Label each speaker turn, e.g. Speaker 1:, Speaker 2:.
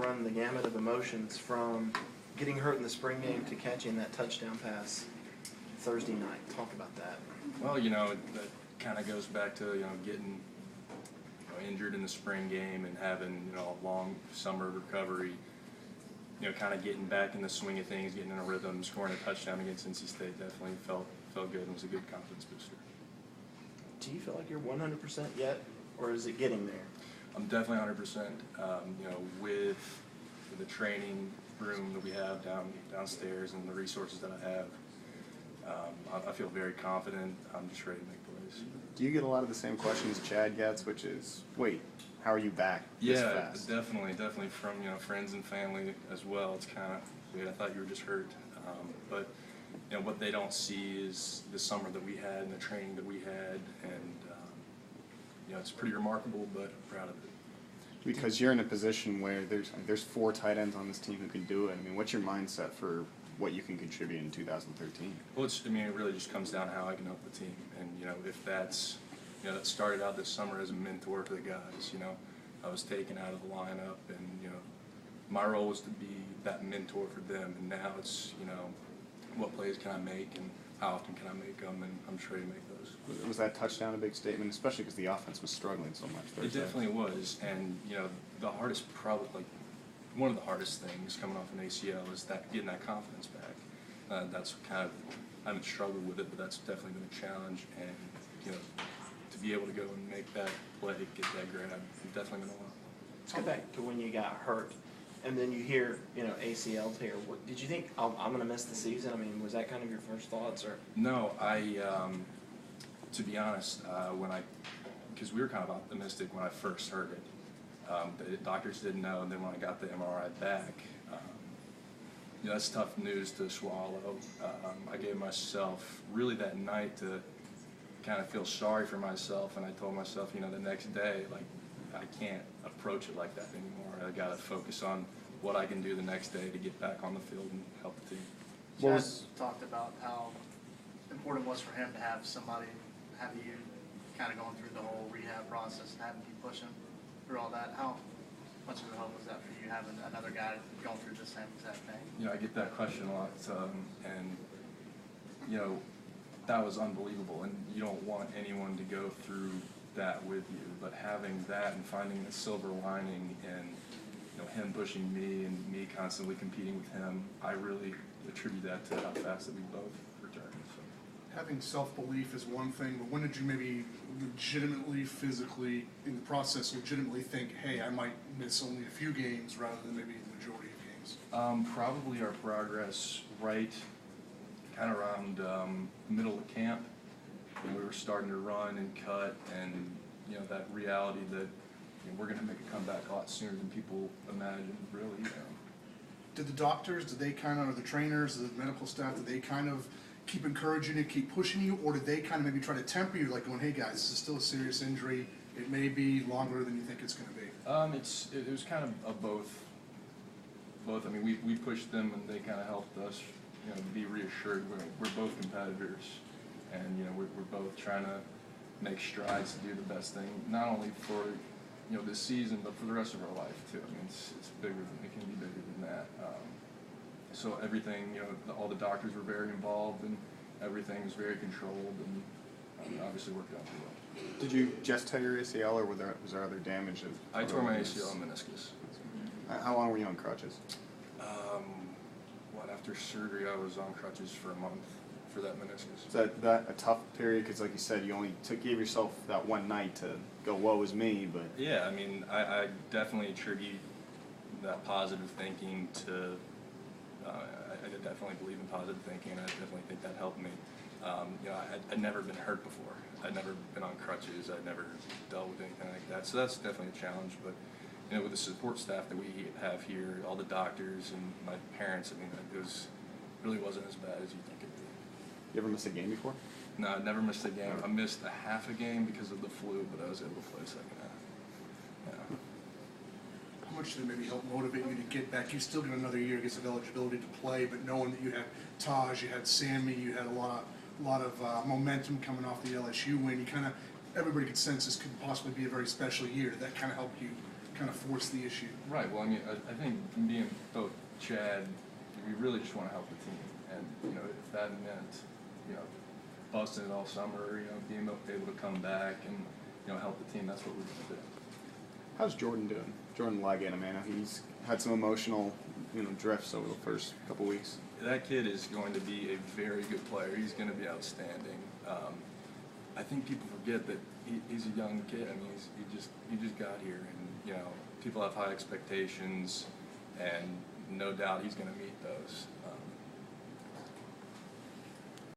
Speaker 1: run the gamut of emotions from getting hurt in the spring game to catching that touchdown pass Thursday night. Talk about that.
Speaker 2: Well, that kind of goes back to, getting injured in the spring game and having, a long summer recovery, kind of getting back in the swing of things, getting in a rhythm, scoring a touchdown against NC State definitely felt good and was a good confidence booster.
Speaker 1: Do you feel like you're 100% yet, or is it getting there?
Speaker 2: I'm definitely 100%. With the training room that we have downstairs and the resources that I have, I feel very confident. I'm just ready to make plays.
Speaker 3: Do you get a lot of the same questions Chad gets, which is, wait, how are you back this fast?
Speaker 2: Yeah, definitely from friends and family as well. It's kind of weird. I thought you were just hurt, but what they don't see is the summer that we had and the training that we had, and it's pretty remarkable. But I'm proud of it.
Speaker 3: Because you're in a position where there's 4 tight ends on this team who can do it. I mean, what's your mindset for what you can contribute in 2013?
Speaker 2: Well, it really just comes down to how I can help the team, and if that's that started out this summer as a mentor for the guys. I was taken out of the lineup, and my role was to be that mentor for them, and now it's what plays can I make and how often can I make them, and I'm sure to make those.
Speaker 3: Was that touchdown a big statement, especially because the offense was struggling so much Thursday?
Speaker 2: It definitely was, and the hardest, one of the hardest things coming off an ACL is getting that confidence back. That's kind of, I haven't struggled with it, but that's definitely been a challenge, and to be able to go and make that play, get that grab, it's definitely been a lot.
Speaker 1: Let's go back to when you got hurt, and then you hear ACL tear. What did you think? I'm going to miss the season. I mean, was that kind of your first thoughts, or?
Speaker 2: No, to be honest, because we were kind of optimistic when I first heard it. The doctors didn't know, and then when I got the MRI back, that's tough news to swallow. I gave myself really that night to kind of feel sorry for myself, and I told myself, the next day, I can't approach it like that anymore. I got to focus on what I can do the next day to get back on the field and help the team.
Speaker 4: Chad talked about how important it was for him to have somebody, have you kind of going through the whole rehab process and having you push him through all that. How much of a help was that for you, having another guy going through the same exact thing?
Speaker 2: I get that question a lot, and that was unbelievable, and you don't want anyone to go through that with you, but having that and finding the silver lining and him pushing me and me constantly competing with him, I really attribute that to how fast that we both returned. So.
Speaker 5: Having self-belief is one thing, but when did you maybe legitimately, physically, in the process, legitimately think, hey, I might miss only a few games rather than maybe the majority of games?
Speaker 2: Probably our progress right kind of around middle of camp. We were starting to run and cut, and that reality that we're going to make a comeback a lot sooner than people imagined, really.
Speaker 5: Did the doctors, did they kind of, or the trainers, the medical staff, did they kind of keep encouraging you, keep pushing you, or did they kind of maybe try to temper you, like going, hey guys, this is still a serious injury, it may be longer than you think it's going to be?
Speaker 2: It was kind of both. I mean, we pushed them, and they kind of helped us, be reassured. We're both competitors, and we're both trying to make strides to do the best thing, not only for this season, but for the rest of our life too. I mean, it's bigger than it can be bigger than that. So everything, all the doctors were very involved, and everything was very controlled, and obviously worked out pretty well.
Speaker 3: Did you just tear your ACL, or was there other damage?
Speaker 2: I tore my ACL and meniscus.
Speaker 3: How long were you on crutches?
Speaker 2: After surgery, I was on crutches for a month for that meniscus.
Speaker 3: Is that a tough period? Because like you said, you only gave yourself that one night to go, woe is me, but...
Speaker 2: Yeah, I mean, I definitely attribute that positive thinking to... I definitely believe in positive thinking, and I definitely think that helped me. I'd never been hurt before. I'd never been on crutches. I'd never dealt with anything like that. So that's definitely a challenge, but with the support staff that we have here, all the doctors and my parents, I mean, really wasn't as bad as you think it'd be.
Speaker 3: You ever missed a game before?
Speaker 2: No, I never missed a game. I missed a half a game because of the flu, but I was able to play second half. Yeah.
Speaker 5: How much did it maybe help motivate you to get back? You still got another year, I guess, of eligibility to play, but knowing that you had Taj, you had Sammy, you had a lot of momentum coming off the LSU win, everybody could sense this could possibly be a very special year. Did that kind of help you kind of force the issue.
Speaker 2: Right, well, I mean, I think being both Chad, we really just want to help the team. And, you know, if that meant, you know, busting it all summer, you know, being able to come back and, you know, help the team, that's what we're going to do.
Speaker 3: How's Jordan doing? Jordan Liggett, I mean, he's had some emotional, drifts over the first couple weeks.
Speaker 2: That kid is going to be a very good player. He's going to be outstanding. I think people forget that he's a young kid. I mean, he just got here, and you know, people have high expectations, and no doubt he's going to meet those.